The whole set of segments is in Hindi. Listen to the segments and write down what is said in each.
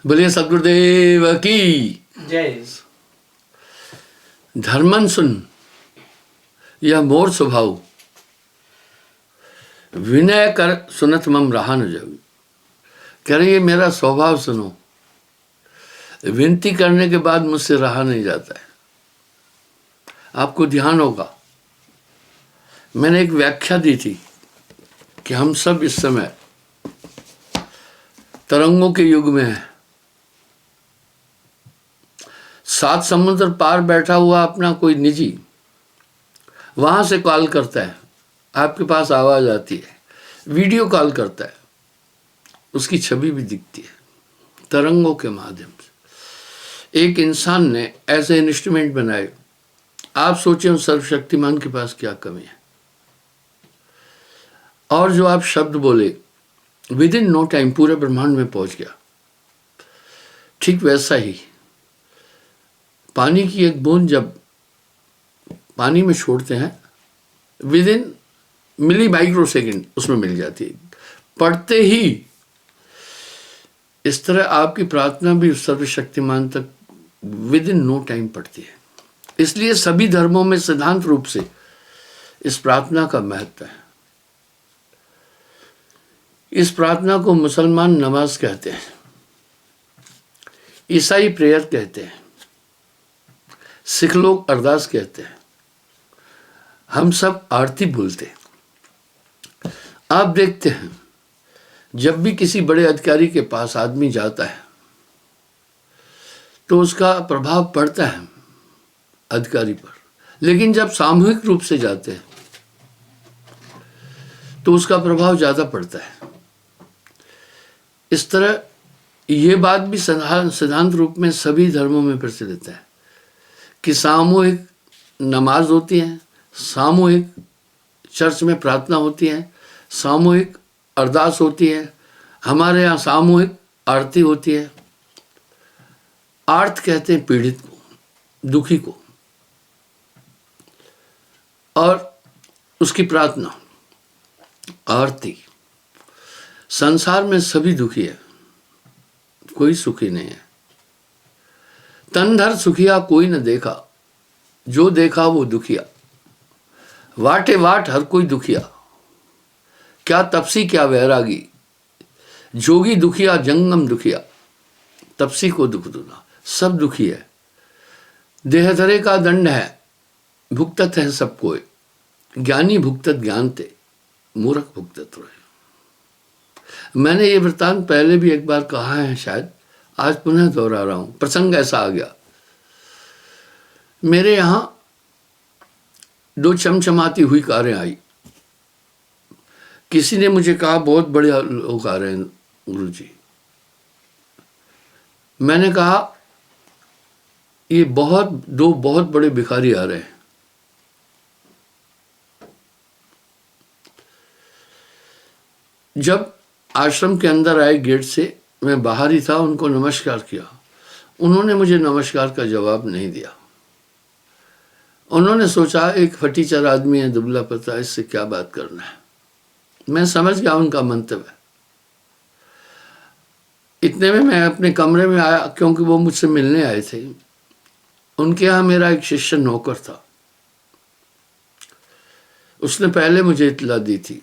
बोलिए सदगुरुदेव की जय। धर्मन सुन यह मोर स्वभाव, विनय कर सुनत मम रहा न जाऊ। कह रही है मेरा स्वभाव सुनो, विनती करने के बाद मुझसे रहा नहीं जाता है। आपको ध्यान होगा मैंने एक व्याख्या दी थी कि हम सब इस समय तरंगों के युग में हैं। 7 समुद्र पार बैठा हुआ अपना कोई निजी वहां से कॉल करता है, आपके पास आवाज आती है, वीडियो कॉल करता है, उसकी छवि भी दिखती है तरंगों के माध्यम से। एक इंसान ने ऐसे इंस्ट्रूमेंट बनाए, आप सोचें उस सर्वशक्तिमान के पास क्या कमी है। और जो आप शब्द बोले विद इन नो टाइम पूरे ब्रह्मांड में पहुंच गया। ठीक वैसा ही पानी की एक बूंद जब पानी में छोड़ते हैं within milli micro second उसमें मिल जाती है, पढ़ते ही। इस तरह आपकी प्रार्थना भी सर्वशक्तिमान तक विद इन नो टाइम पढ़ती है। इसलिए सभी धर्मों में सिद्धांत रूप से इस प्रार्थना का महत्व है। इस प्रार्थना को मुसलमान नमाज कहते हैं, ईसाई प्रेयर कहते हैं, सिख लोग अरदास कहते हैं, हम सब आरती बोलते हैं। आप देखते हैं जब भी किसी बड़े अधिकारी के पास आदमी जाता है तो उसका प्रभाव पड़ता है अधिकारी पर, लेकिन जब सामूहिक रूप से जाते हैं तो उसका प्रभाव ज्यादा पड़ता है। इस तरह ये बात भी सिद्धांत रूप में सभी धर्मों में प्रचलित है कि सामूहिक नमाज होती है, सामूहिक चर्च में प्रार्थना होती है, सामूहिक अरदास होती है, हमारे यहाँ सामूहिक आरती होती है। आर्त कहते हैं पीड़ित को, दुखी को, और उसकी प्रार्थना आरती। संसार में सभी दुखी है, कोई सुखी नहीं है। तनधर सुखिया कोई न देखा, जो देखा वो दुखिया। वाटे वाट हर कोई दुखिया, क्या तपसी क्या वैरागी। जोगी दुखिया जंगम दुखिया, तपसी को दुख दुना। सब दुखी है। देहधरे का दंड है, भुगतत है सब कोई। ज्ञानी भुगतत ज्ञान ते, मूर्ख भुगतत रोए। मैंने ये वृत्तांत पहले भी एक बार कहा है, शायद आज पुनः दोहरा रहा हूं। प्रसंग ऐसा आ गया, मेरे यहां 2 चमचमाती हुई कारें आई। किसी ने मुझे कहा बहुत बढ़िया लोग आ रहे हैं गुरुजी। मैंने कहा ये 2 बहुत बड़े भिखारी आ रहे हैं। जब आश्रम के अंदर आए गेट से, मैं बाहर ही था, उनको नमस्कार किया। उन्होंने मुझे नमस्कार का जवाब नहीं दिया। उन्होंने सोचा एक फटीचर आदमी है, दुबला पतला, इससे क्या बात करना है। मैं समझ गया उनका मंतव्य। इतने में मैं अपने कमरे में आया, क्योंकि वो मुझसे मिलने आए थे। उनके यहाँ मेरा एक शिष्य नौकर था, उसने पहले मुझे इत्तला दी थी।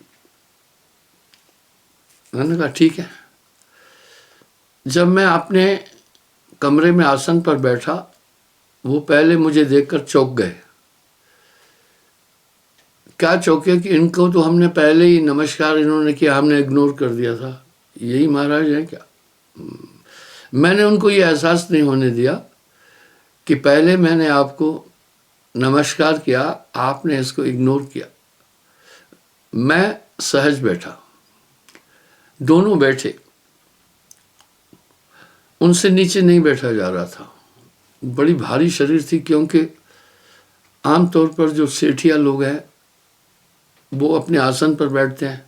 मैंने कहा ठीक है। जब मैं अपने कमरे में आसन पर बैठा, वो पहले मुझे देखकर चौंक गए। क्या चौंके कि इनको तो हमने पहले ही नमस्कार इन्होंने किया, हमने इग्नोर कर दिया था। यही महाराज है क्या? मैंने उनको ये एहसास नहीं होने दिया कि पहले मैंने आपको नमस्कार किया, आपने इसको इग्नोर किया। मैं सहज बैठा, दोनों बैठे, उनसे नीचे नहीं बैठा जा रहा था। बड़ी भारी शरीर थी, क्योंकि आमतौर पर जो सेठिया लोग हैं वो अपने आसन पर बैठते हैं,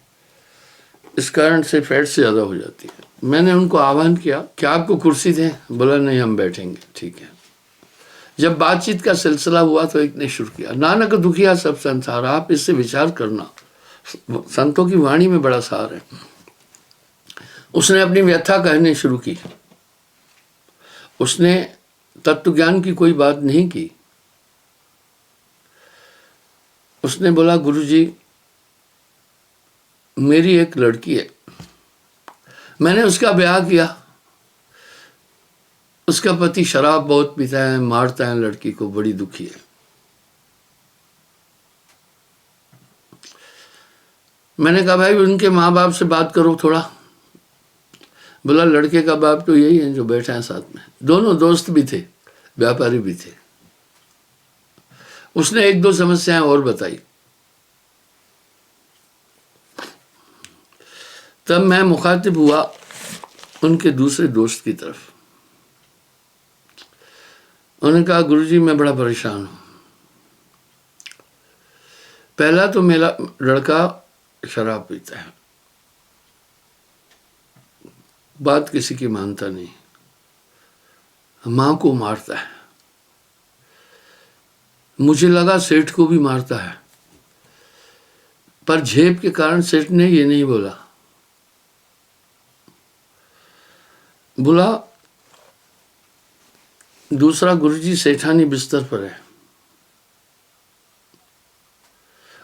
इस कारण से फैट से ज़्यादा हो जाती है। मैंने उनको आह्वान किया, क्या आपको कुर्सी दें? बोला नहीं, हम बैठेंगे। ठीक है। जब बातचीत का सिलसिला हुआ तो एक ने शुरू किया, नानक दुखिया सब संसार। आप इससे विचार करना, संतों की वाणी में बड़ा सार है। उसने अपनी व्यथा कहने शुरू की। उसने तत्व ज्ञान की कोई बात नहीं की। उसने बोला, गुरुजी मेरी एक लड़की है, मैंने उसका ब्याह किया, उसका पति शराब बहुत पीता है, मारता है लड़की को, बड़ी दुखी है। मैंने कहा भाई उनके माँ बाप से बात करो थोड़ा। बोला लड़के का बाप तो यही है जो बैठा है साथ में, दोनों दोस्त भी थे, व्यापारी भी थे। उसने एक दो समस्याएं और बताई। तब मैं मुखातिब हुआ उनके दूसरे दोस्त की तरफ। उन्होंने कहा गुरुजी मैं बड़ा परेशान हूं। पहला तो मेरा लड़का शराब पीता है, बात किसी की मानता नहीं, मां को मारता है, मुझे लगा सेठ को भी मारता है, पर झेप के कारण सेठ ने ये नहीं बोला। बोला दूसरा गुरुजी सेठानी बिस्तर पर है,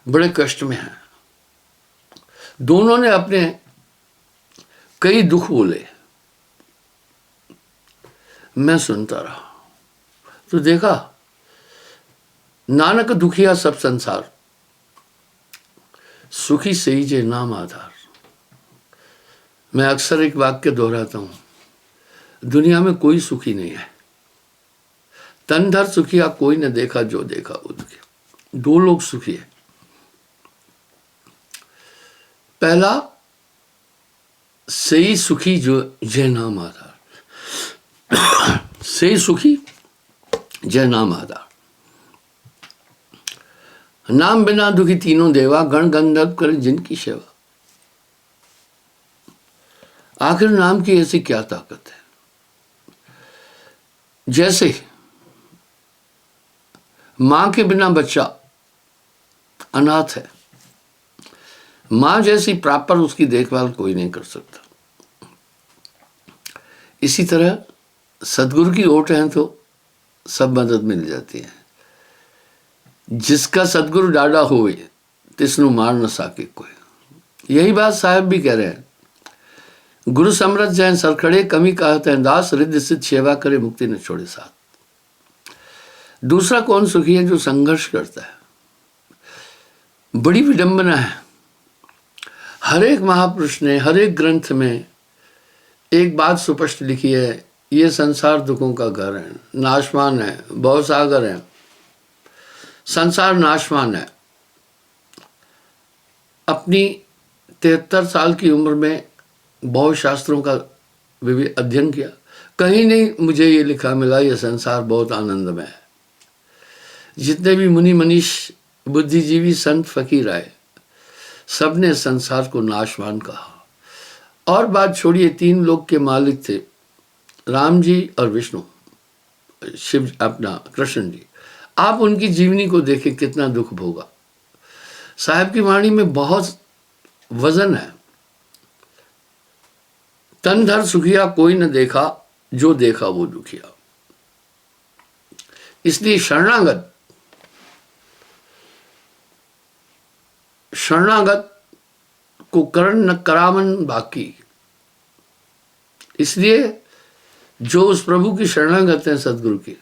बड़े कष्ट में है। दोनों ने अपने कई दुख बोले, मैं सुनता रहा तो देखा नानक दुखिया सब संसार, सुखी सही जे नाम आधार। मैं अक्सर एक वाक्य दोहराता हूं, दुनिया में कोई सुखी नहीं है, तन धर सुखिया कोई न देखा, जो देखा वो दुखिया। दो लोग सुखी है, पहला सही सुखी जो जय नाम आधार, सही सुखी जय नाम आधार। नाम बिना दुखी तीनों देवा, गण गंधर्व करे जिनकी सेवा। आखिर नाम की ऐसी क्या ताकत है? जैसे मां के बिना बच्चा अनाथ है, मां जैसी प्रॉपर उसकी देखभाल कोई नहीं कर सकता। इसी तरह सदगुरु की ओट है तो सब मदद मिल जाती है। जिसका सदगुरु डाढ़ा होवे तिसनु मार न सके कोई। यही बात साहब भी कह रहे हैं, गुरु समरथ जैन सरखड़े, कमी कहते हैं दास, रिद्धि सिद्ध सेवा करे मुक्ति न छोड़े साथ। दूसरा कौन सुखी है? जो संघर्ष करता है। बड़ी विडंबना है, हर एक महापुरुष ने हर एक ग्रंथ में एक बात सुस्पष्ट लिखी है, ये संसार दुखों का घर है, नाशवान है, भवसागर है, संसार नाशवान है। अपनी 73 साल की उम्र में बहुत शास्त्रों का अध्ययन किया, कहीं नहीं मुझे ये लिखा मिला ये संसार बहुत आनंदमय है। जितने भी मुनि मनीष बुद्धिजीवी संत फकीर आए, सबने संसार को नाशवान कहा। और बात छोड़िए, 3 लोक के मालिक थे, राम जी और विष्णु, शिव अपना कृष्ण जी। आप उनकी जीवनी को देखें, कितना दुख भोगा। साहब की वाणी में बहुत वजन है। तन धर सुखिया कोई न देखा, जो देखा वो दुखिया। इसलिए शरणागत को करण न करावन बाकी। इसलिए जो उस प्रभु की शरणागत है सदगुरु की,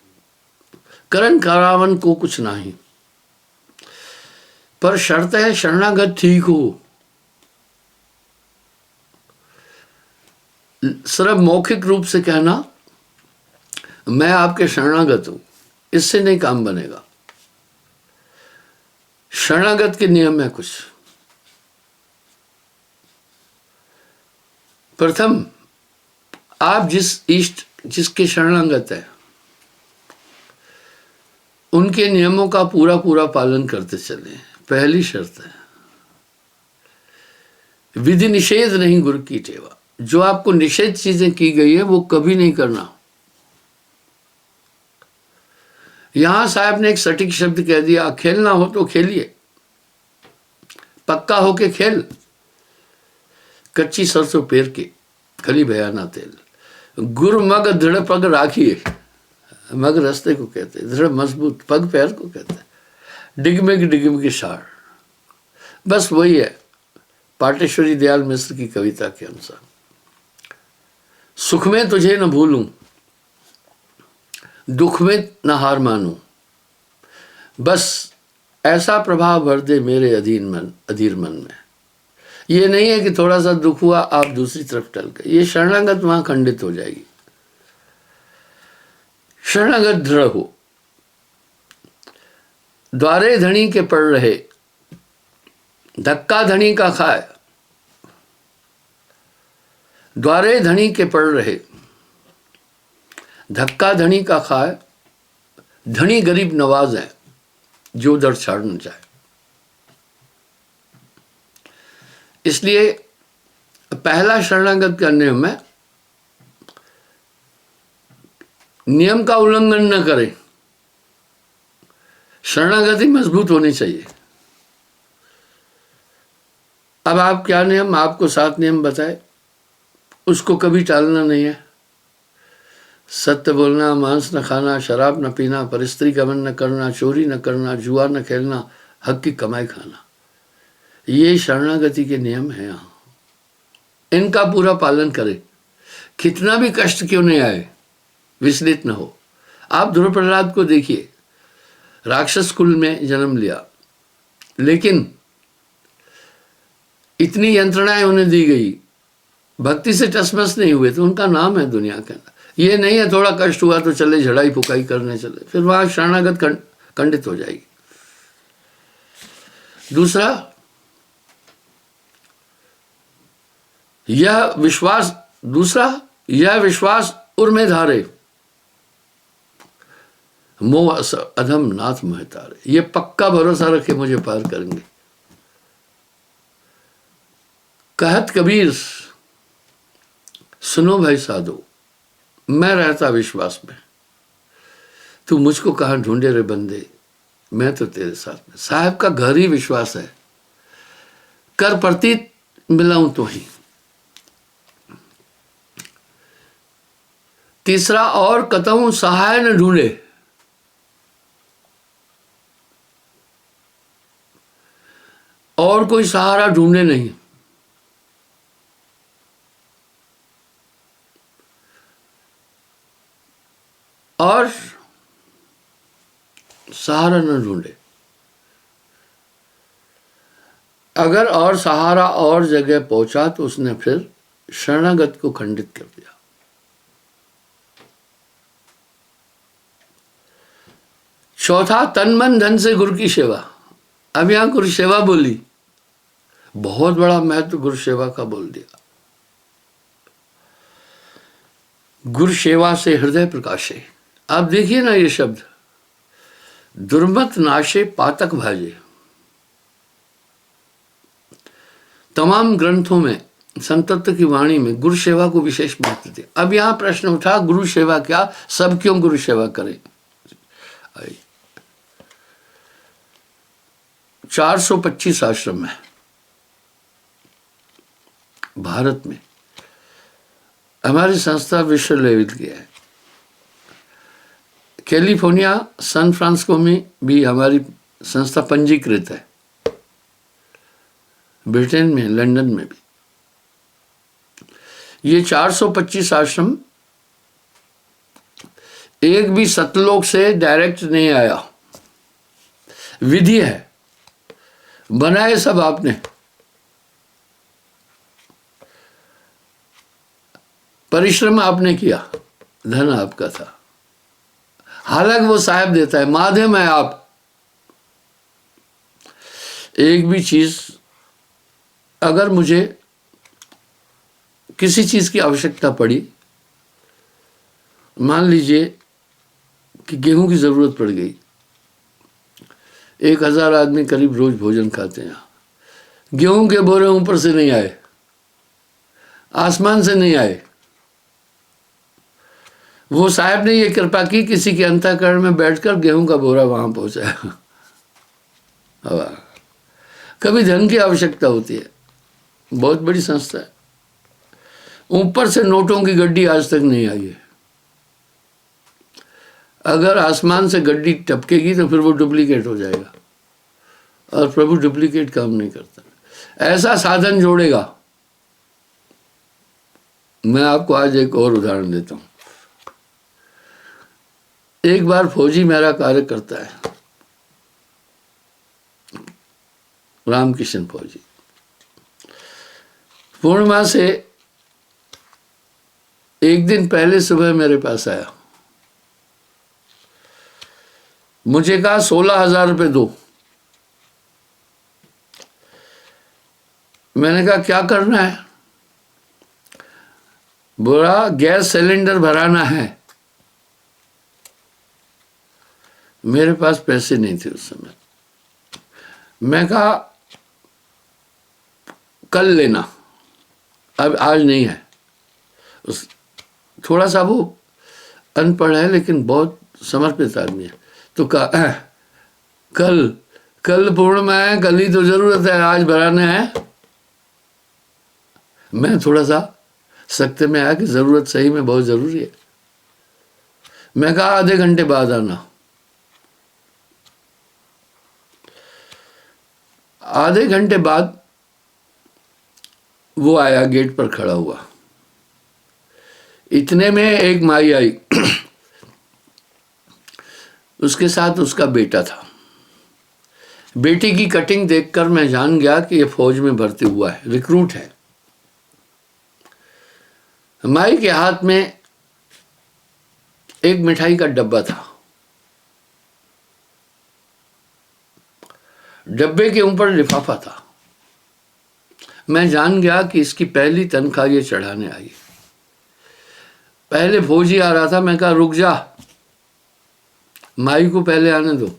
करण करावन को कुछ नहीं, पर शर्त है शरणागत ठीक हो। सिर्फ मौखिक रूप से कहना मैं आपके शरणागत हूं, इससे नहीं काम बनेगा। शरणागत के नियम है कुछ। प्रथम, आप जिसके शरणागत है उनके नियमों का पूरा पूरा पालन करते चले, पहली शर्त है। विधि निषेध नहीं गुरु की टेवा। जो आपको निषेध चीजें की गई है वो कभी नहीं करना। यहां साहब ने एक सटीक शब्द कह दिया, खेलना हो तो खेलिए, पक्का होके खेल, कच्ची सरसों पेर के खली भया ना तेल। गुरु मग दृढ़ पग राखिए, मग रास्ते को कहते हैं, दृढ़ मजबूत पग पैर को कहते हैं, डिगमिग की सार। बस वही है पाटेश्वरी दयाल मिश्र की कविता के अनुसार। सुख में तुझे न भूलूं, दुख में न हार मानूं, बस ऐसा प्रभाव भर दे मेरे अधीर मन में। ये नहीं है कि थोड़ा सा दुख हुआ आप दूसरी तरफ टल गए, ये शरणागत वहां खंडित हो जाएगी। शरणागत दृढ़ हो, द्वारे धनी के पड़ रहे, धक्का धनी का खाए, द्वारे धनी के पड़ रहे, धक्का धनी का खाए, धनी गरीब नवाज है जो दर छाड़ न जाए। इसलिए पहला शरणागत का नियम है, नियम का उल्लंघन न करें। शरणागति मजबूत होनी चाहिए। अब आप क्या नियम, आपको 7 नियम बताए, उसको कभी टालना नहीं है। सत्य बोलना, मांस न खाना, शराब न पीना, परस्त्री गमन न करना, चोरी न करना, जुआ न खेलना, हक की कमाई खाना, ये शरणागति के नियम हैं। यहाँ इनका पूरा पालन करें, कितना भी कष्ट क्यों नहीं आए, विचलित न हो। आप ध्रुव प्रहलाद को देखिए, राक्षस कुल में जन्म लिया, लेकिन इतनी यंत्रणाएं उन्हें दी गई, भक्ति से टसमस नहीं हुए, तो उनका नाम है दुनिया के अंदर। ये नहीं है थोड़ा कष्ट हुआ तो चले झड़ाई फुकाई करने चले, फिर वहां शरणागत खंडित हो जाएगी। दूसरा, यह विश्वास उर में धारे, मोह अधम नाथ मोह तारे। ये पक्का भरोसा रखे मुझे पार करेंगे। कहत कबीर सुनो भाई साधो, मैं रहता विश्वास में, तू मुझको कहां ढूंढे रे बंदे, मैं तो तेरे साथ में। साहब का घर ही विश्वास है, कर प्रतीत मिलाऊं तो ही। तीसरा, और कतहूं सहाय न ढूंढे, और कोई सहारा ढूंढे नहीं। और सहारा न ढूंढे, अगर और सहारा और जगह पहुंचा तो उसने फिर शरणागत को खंडित कर दिया। चौथा, तन मन धन से गुरु की सेवा। अब यहां गुरु सेवा बोली, बहुत बड़ा महत्व गुरु सेवा का बोल दिया। गुरु सेवा से हृदय प्रकाशे। आप देखिए ना ये शब्द, दुर्मत नाशे पातक भाजे। तमाम ग्रंथों में, संतत्व की वाणी में गुरु सेवा को विशेष महत्व दिया। अब यहां प्रश्न उठा, गुरु सेवा क्या, सब क्यों गुरु सेवा करें? 425 आश्रम है भारत में। हमारी संस्था विश्व लेवल की है। कैलिफोर्निया, सैन फ्रांसिस्को में भी हमारी संस्था पंजीकृत है, ब्रिटेन में, लंदन में भी। ये 425 आश्रम एक भी सतलोक से डायरेक्ट नहीं आया, विधि है, बनाए सब आपने। परिश्रम आपने किया, धन आपका था, हालांकि वो साहब देता है, माध्यम है आप। एक भी चीज, अगर मुझे किसी चीज की आवश्यकता पड़ी, मान लीजिए कि गेहूं की जरूरत पड़ गई, 1000 आदमी करीब रोज भोजन खाते हैं, गेहूं के बोरे ऊपर से नहीं आए, आसमान से नहीं आए, वो साहब ने ये कृपा की, किसी के अंतःकरण में बैठकर गेहूं का बोरा वहां पहुंचाया। कभी धन की आवश्यकता होती है, बहुत बड़ी संस्था है, ऊपर से नोटों की गड्डी आज तक नहीं आई है। अगर आसमान से गड्डी टपकेगी तो फिर वो डुप्लीकेट हो जाएगा, और प्रभु डुप्लीकेट काम नहीं करता। ऐसा साधन जोड़ेगा। मैं आपको आज एक और उदाहरण देता हूं। एक बार फौजी मेरा कार्य करता है, रामकिशन फौजी, पूर्णिमा से एक दिन पहले सुबह मेरे पास आया। मुझे कहा 16,000 रुपये दो। मैंने कहा क्या करना है? बोला गैस सिलेंडर भराना है। मेरे पास पैसे नहीं थे उस समय। मैं कहा कल लेना, अब आज नहीं है। थोड़ा सा वो अनपढ़ है लेकिन बहुत समर्पित आदमी है। तो कहा कल पूर्णिमा है, कल ही तो जरूरत है, आज भराना है। मैं थोड़ा सा सख्ते में आया कि जरूरत सही में बहुत जरूरी है। मैं कहा आधे घंटे बाद आना। आधे घंटे बाद वो आया, गेट पर खड़ा हुआ। इतने में एक माई आई, उसके साथ उसका बेटा था। बेटी की कटिंग देखकर मैं जान गया कि ये फौज में भर्ती हुआ है, रिक्रूट है। माई के हाथ में एक मिठाई का डब्बा था। डब्बे के ऊपर लिफाफा था। मैं जान गया कि इसकी पहली तनख्वाह ये चढ़ाने आई। पहले फौजी आ रहा था। मैं कहा रुक जा, माई को पहले आने दो।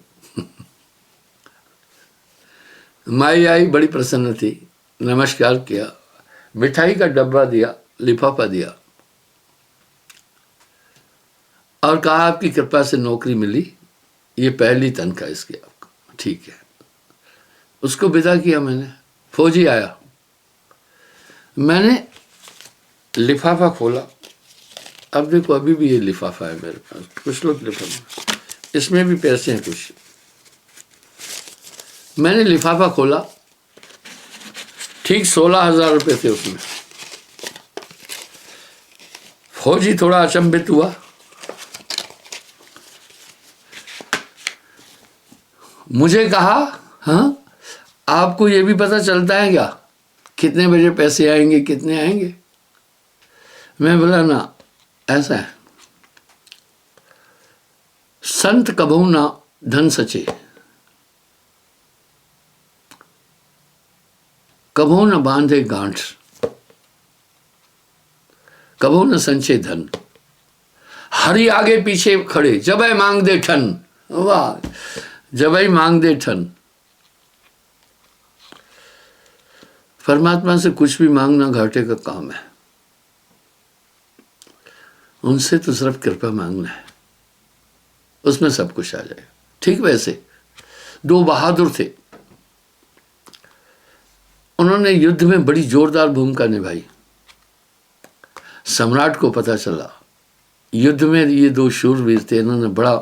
माई आई, बड़ी प्रसन्न थी, नमस्कार किया, मिठाई का डब्बा दिया, लिफाफा दिया और कहा आपकी कृपा से नौकरी मिली, ये पहली तनख्वाह इसकी आपको। ठीक है। उसको विदा किया मैंने। फौजी आया, मैंने लिफाफा खोला। अब देखो अभी भी ये लिफाफा है मेरे पास, कुछ लोग लिफाफा, इसमें भी पैसे हैं कुछ। मैंने लिफाफा खोला, ठीक 16,000 रुपये थे उसमें। फौजी थोड़ा अचंभित हुआ। मुझे कहा हाँ, आपको ये भी पता चलता है क्या कितने बजे पैसे आएंगे, कितने आएंगे? मैं बोला ना, ऐसा है, संत कबहू ना धन सचे, कबहू न बांधे गांठ, कबहू न संचे धन, हरि आगे पीछे खड़े, जबै मांग दे ठन। वाह, जबै मांग दे ठन। परमात्मा से कुछ भी मांगना घाटे का काम है। उनसे तो सिर्फ कृपा मांगना है, उसमें सब कुछ आ जाएगा। ठीक वैसे दो बहादुर थे, उन्होंने युद्ध में बड़ी जोरदार भूमिका निभाई। सम्राट को पता चला युद्ध में ये दो शूरवीर थे, इन्होंने बड़ा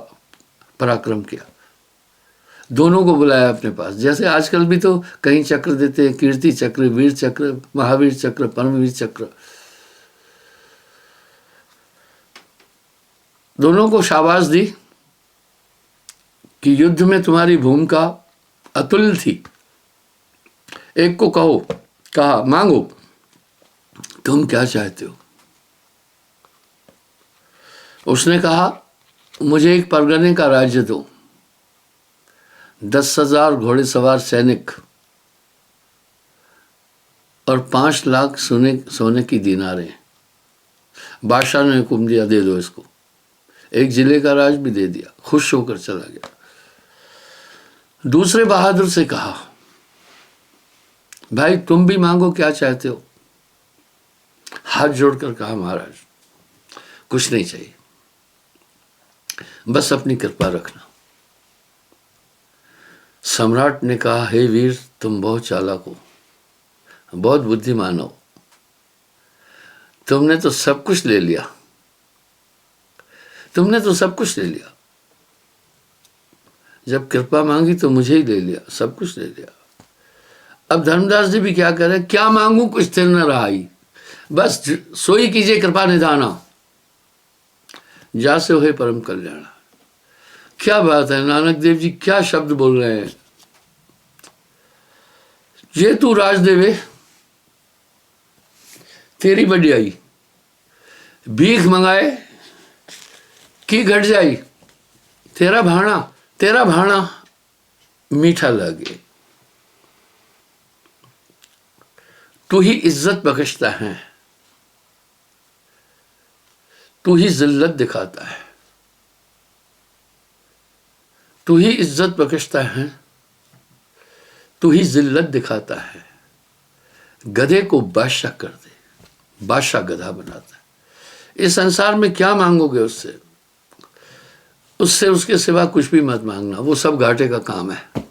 पराक्रम किया। दोनों को बुलाया अपने पास। जैसे आजकल भी तो कहीं चक्र देते हैं, कीर्ति चक्र, वीर चक्र, महावीर चक्र, परमवीर चक्र। दोनों को शाबाश दी कि युद्ध में तुम्हारी भूमिका अतुल्य थी। एक को कहा मांगो, तुम क्या चाहते हो? उसने कहा मुझे एक परगने का राज्य दो, 10,000 घोड़ेसवार सैनिक और 5 लाख सोने की दीनारें। बादशाह ने हुक्म दिया दे दो इसको। एक जिले का राज भी दे दिया, खुश होकर चला गया। दूसरे बहादुर से कहा भाई तुम भी मांगो, क्या चाहते हो? हाथ जोड़कर कहा महाराज कुछ नहीं चाहिए, बस अपनी कृपा रखना। सम्राट ने कहा हे वीर, तुम बहुत चालाक हो, बहुत बुद्धिमान हो, तुमने तो सब कुछ ले लिया, तुमने तो सब कुछ ले लिया। जब कृपा मांगी तो मुझे ही ले लिया, सब कुछ ले लिया। अब धर्मदास जी भी क्या करें, क्या मांगू कुछ स्थिर न रहाई, बस सोई कीजिए कृपा निधाना, जा से होए परम कल्याण। क्या बात है, नानक देव जी क्या शब्द बोल रहे हैं। जे तू राज देवे तेरी बढ़ियाई, भीख मंगाए की घट जाई, तेरा भाणा मीठा लगे। तू ही इज्जत बख्शता है, तू ही जिल्लत दिखाता है, तू ही इज्जत बख्शता है, तू ही जिल्लत दिखाता है। गधे को बादशाह कर दे, बादशाह गधा बनाता है। इस संसार में क्या मांगोगे उससे, उससे उसके सिवा कुछ भी मत मांगना, वो सब घाटे का काम है।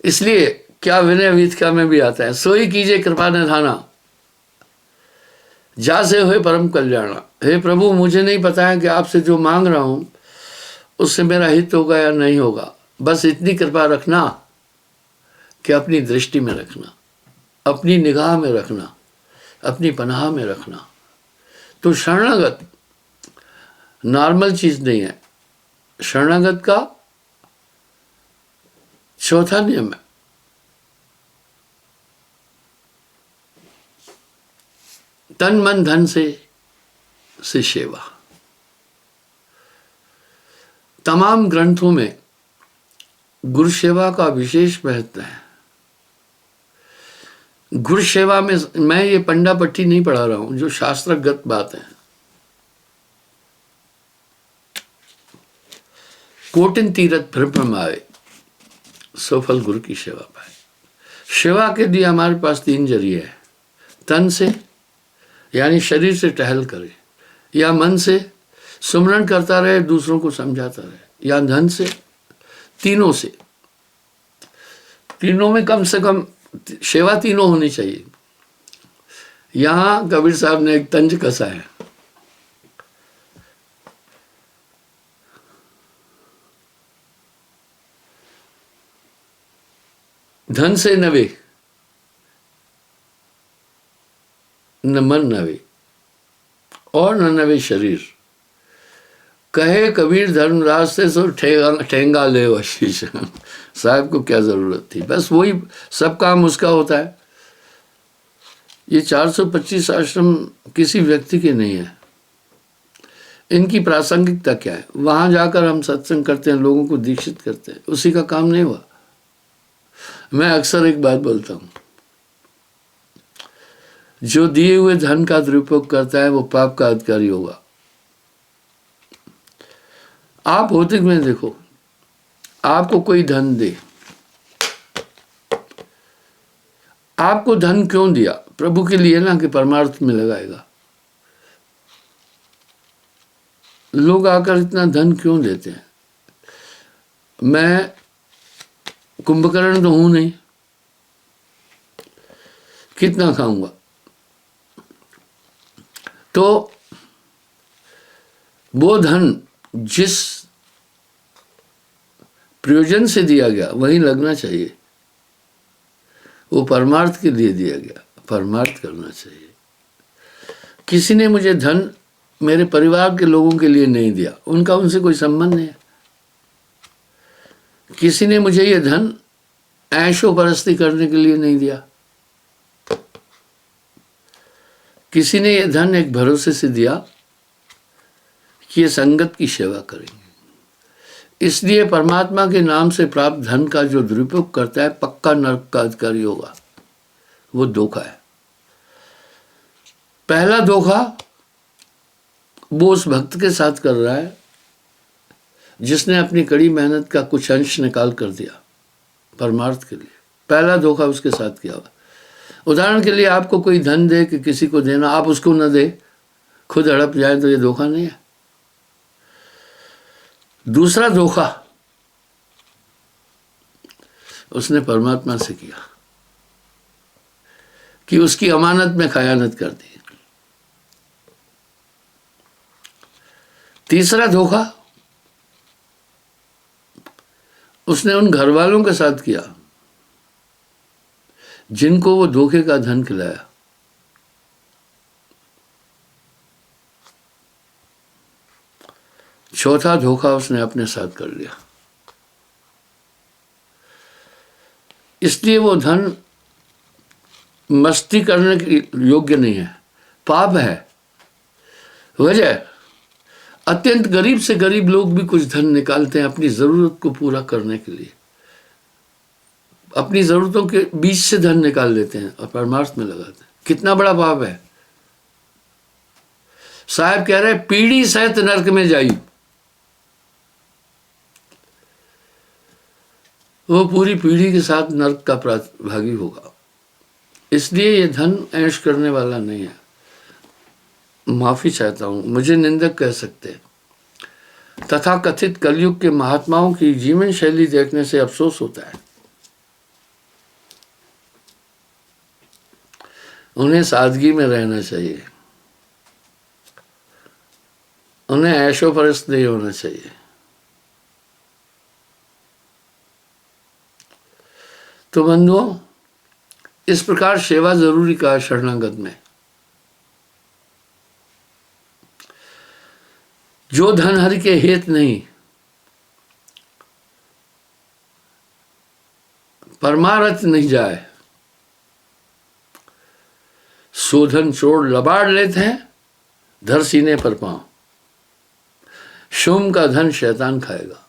इसलिए क्या विनय वीथिका में भी आता है, सोई कीजिए कृपा निधाना, जा से होए परम कल्याण। हे प्रभु, मुझे नहीं पता है कि आपसे जो मांग रहा हूं उससे मेरा हित होगा या नहीं होगा, बस इतनी कृपा रखना कि अपनी दृष्टि में रखना, अपनी निगाह में रखना, अपनी पनाह में रखना। तो शरणागत नॉर्मल चीज नहीं है। शरणागत का चौथा नियम है, तन मन धन से सेवा। तमाम ग्रंथों में गुरु सेवा का विशेष महत्व है। गुरु सेवा में मैं ये पंडा पट्टी नहीं पढ़ा रहा हूं, जो शास्त्रगत बात है। कोटिन तीरथ भ्रम आए, सफल गुरु की सेवा पाए। सेवा के लिए हमारे पास तीन जरिए है, तन से यानी शरीर से टहल करे, या मन से सुमरण करता रहे, दूसरों को समझाता रहे, या धन से। तीनों से, तीनों में कम से कम सेवा तीनों होनी चाहिए। यहां कबीर साहब ने एक तंज कसा है, धन से नवे न मन नवे और न नवे शरीर, कहे कबीर धर्मराज से सो ठेंगा ले आशीष। साहब को क्या जरूरत थी, बस वही सब काम उसका होता है। ये 425 आश्रम किसी व्यक्ति के नहीं है। इनकी प्रासंगिकता क्या है, वहां जाकर हम सत्संग करते हैं, लोगों को दीक्षित करते हैं, उसी का काम नहीं हुआ। मैं अक्सर एक बात बोलता हूं, जो दिए हुए धन का दुरुपयोग करता है वो पाप का अधिकारी होगा। आप भौतिक में देखो, आपको कोई धन दे, आपको धन क्यों दिया, प्रभु के लिए ना कि परमार्थ में लगाएगा। लोग आकर इतना धन क्यों देते हैं। मैं कुंभकर्ण तो हूं नहीं, कितना खाऊंगा। तो वो धन जिस प्रयोजन से दिया गया वहीं लगना चाहिए। वो परमार्थ के लिए दिया गया, परमार्थ करना चाहिए। किसी ने मुझे धन मेरे परिवार के लोगों के लिए नहीं दिया, उनका उनसे कोई संबंध नहीं है। किसी ने मुझे ये धन ऐशो परस्ती करने के लिए नहीं दिया। किसी ने ये धन एक भरोसे से दिया कि ये संगत की सेवा करेंगे। इसलिए परमात्मा के नाम से प्राप्त धन का जो दुरुपयोग करता है पक्का नरक का अधिकारी होगा। वो धोखा है। पहला धोखा वो उस भक्त के साथ कर रहा है जिसने अपनी कड़ी मेहनत का कुछ अंश निकाल कर दिया परमार्थ के लिए। पहला धोखा उसके साथ किया हुआ। उदाहरण के लिए आपको कोई धन दे कि किसी को देना, आप उसको न दे, खुद हड़प जाए, तो ये धोखा नहीं है। दूसरा धोखा उसने परमात्मा से किया कि उसकी अमानत में खयानत कर दी। तीसरा धोखा उसने उन घर वालों के साथ किया जिनको वो धोखे का धन खिलाया। चौथा धोखा उसने अपने साथ कर लिया। इसलिए वो धन मस्ती करने के योग्य नहीं है, पाप है। वजह, अत्यंत गरीब से गरीब लोग भी कुछ धन निकालते हैं अपनी जरूरत को पूरा करने के लिए, अपनी जरूरतों के बीच से धन निकाल लेते हैं और परमार्थ में लगाते हैं। कितना बड़ा पाप है। साहब कह रहे पीढ़ी सहित नरक में जाई, वो पूरी पीढ़ी के साथ नरक का भागी होगा। इसलिए ये धन ऐश करने वाला नहीं है। माफी चाहता हूं, मुझे निंदक कह सकते हैं। तथा कथित कलयुग के महात्माओं की जीवन शैली देखने से अफसोस होता है। उन्हें सादगी में रहना चाहिए, उन्हें ऐशो परस्त नहीं होना चाहिए। तो बंधुओं, इस प्रकार सेवा जरूरी का है शरणागत में। जो धन हरि के हित नहीं, परमारथ नहीं जाए, शोधन चोर लबाड़ लेते हैं, धर सीने पर पांव। शोम का धन शैतान खाएगा।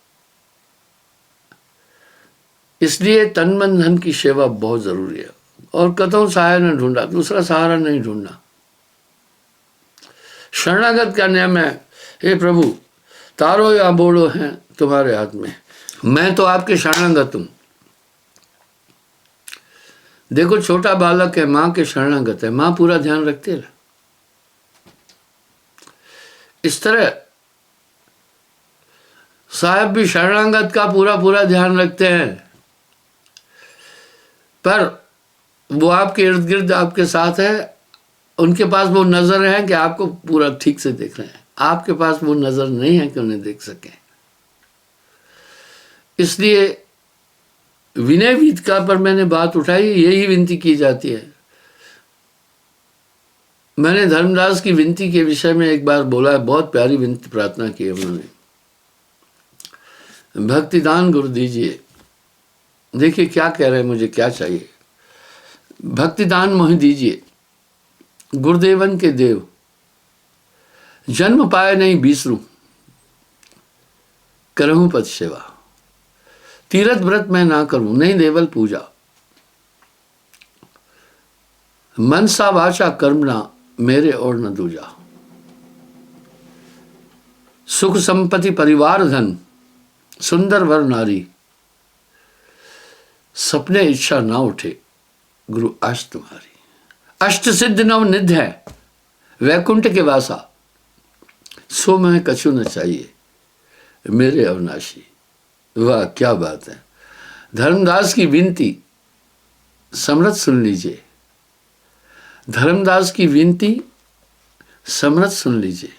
इसलिए तन मन धन की सेवा बहुत जरूरी है। और कतौ सहारा न ढूंढा, दूसरा सहारा नहीं ढूंढना। शरणागत का नियम है, हे प्रभु तारो या बोलो हैं तुम्हारे हाथ में, मैं तो आपके शरणागत हूं। देखो छोटा बालक है, मां के शरणागत है, मां पूरा ध्यान रखती है। इस तरह साहब भी शरणागत का पूरा पूरा ध्यान रखते हैं, पर वो आपके इर्द गिर्द आपके साथ है। उनके पास वो नजर है कि आपको पूरा ठीक से देख रहे हैं, आपके पास वो नजर नहीं है कि उन्हें देख सकें। इसलिए विनय वीतिका पर मैंने बात उठाई, यही विनती की जाती है। मैंने धर्मदास की विनती के विषय में एक बार बोला है, बहुत प्यारी विनती प्रार्थना की है उन्होंने, भक्तिदान गुरु दीजिए। देखिए क्या कह रहे हैं, मुझे क्या चाहिए। भक्तिदान मोहि दीजिए गुरुदेवन के देव, जन्म पाए नहीं बीसरू, करहूं पद सेवा। तीरथ व्रत मैं ना करूं, नहीं देवल पूजा। मनसा वाचा कर्मना, मेरे और न दूजा। सुख संपत्ति परिवार धन, सुंदर वर नारी, सपने इच्छा ना उठे, गुरु आश तुम्हारी। अष्ट सिद्ध नव निध है, वैकुंठ के वासा, सो मैं कछु न चाहिए, मेरे अविनाशी। वाह क्या बात है। धर्मदास की विनती समरथ सुन लीजिए, धर्मदास की विनती समरथ सुन लीजिए।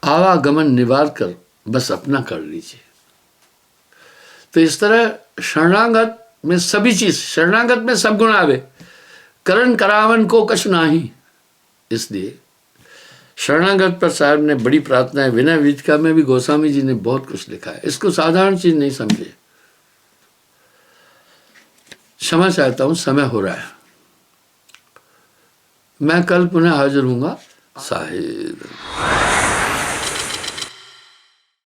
आवागमन निवार कर बस अपना कर लीजिए। तो इस तरह शरणागत में सभी चीज, शरणागत में सब गुण आवे, करण करावन को कछ नाही। इसलिए शरणागत पर साहब ने बड़ी प्रार्थना है। विनय वीतिका में भी गोस्वामी जी ने बहुत कुछ लिखा है, इसको साधारण चीज नहीं समझे। क्षमा चाहता हूं, समय हो रहा है। मैं कल पुनः हाजिर हूंगा साहिब।